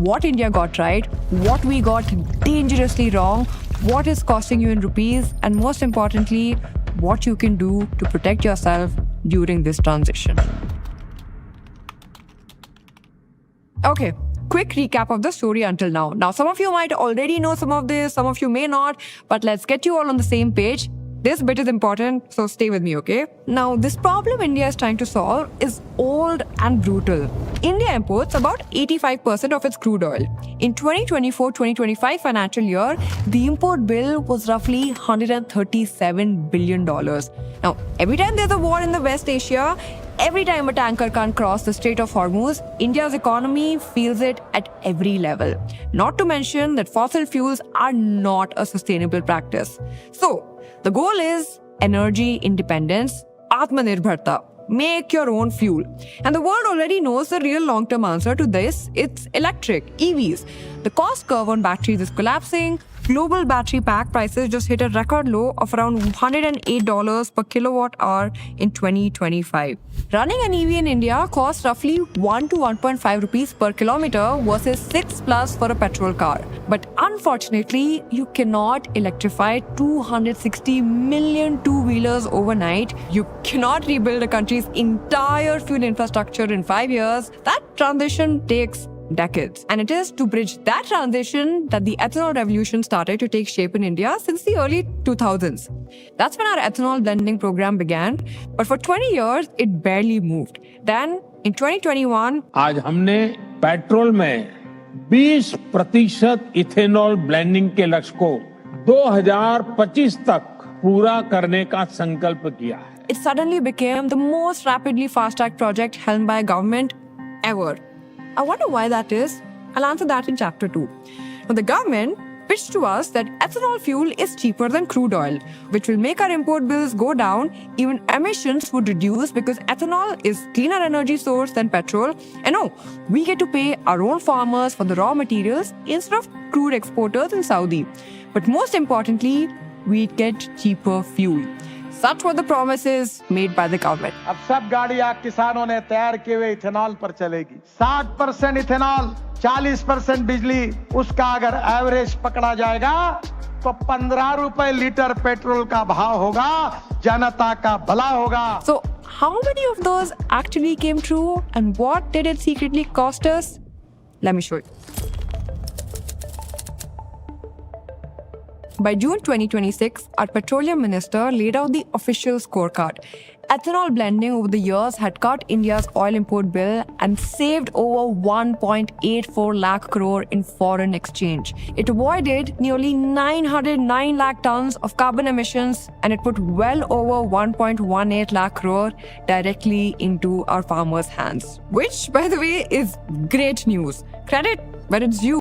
what India got right, what we got dangerously wrong, what is costing you in rupees, and most importantly, what you can do to protect yourself during this transition. Okay, quick recap of the story until now. Now, some of you might already know some of this, some of you may not, but let's get you all on the same page. This bit is important, so stay with me, okay? Now, this problem India is trying to solve is old and brutal. India imports about 85% of its crude oil. In 2024-2025 financial year, the import bill was roughly $137 billion. Now, every time there's a war in the West Asia, every time a tanker can't cross the Strait of Hormuz, India's economy feels it at every level. Not to mention that fossil fuels are not a sustainable practice. So, the goal is energy independence, Atmanirbharta. Make your own fuel. And the world already knows the real long-term answer to this. It's electric, EVs. The cost curve on batteries is collapsing. Global battery pack prices just hit a record low of around $108 per kilowatt hour in 2025. Running an EV in India costs roughly 1 to 1.5 rupees per kilometer versus 6 plus for a petrol car. But unfortunately, you cannot electrify 260 million two-wheelers overnight. You cannot rebuild a country's entire fuel infrastructure in 5 years. That transition takes decades. And it is to bridge that transition that the ethanol revolution started to take shape in India since the early 2000s. That's when our ethanol blending program began. But for 20 years, it barely moved. Then, in 2021, आज हमने petrol में 20% ethanol blending के लक्ष्य को 2025 तक पूरा करने का संकल्प किया है. it suddenly became the most rapidly fast-track project helmed by a government ever. I wonder why that is. I'll answer that in chapter 2. Now, the government pitched to us that ethanol fuel is cheaper than crude oil, which will make our import bills go down. Even emissions would reduce because ethanol is cleaner energy source than petrol. And no, we get to pay our own farmers for the raw materials instead of crude exporters in Saudi. But most importantly, we get cheaper fuel. Such were the promises made by the government. अब सब गाड़ियां किसानों ने तैयार किए हुए ethanol पर चलेगी. 60% इथेनॉल, 40% बिजली, उसका अगर एवरेज पकड़ा जाएगा तो 15 रुपए लीटर पेट्रोल का भाव होगा, जनता का भला होगा. So, how many of those actually came true and what did it secretly cost us? Let me show you. By June 2026, our petroleum minister laid out the official scorecard. Ethanol blending over the years had cut India's oil import bill and saved over 1.84 lakh crore in foreign exchange. It avoided nearly 909 lakh tons of carbon emissions and it put well over 1.18 lakh crore directly into our farmers' hands. Which, by the way, is great news. Credit where it's due.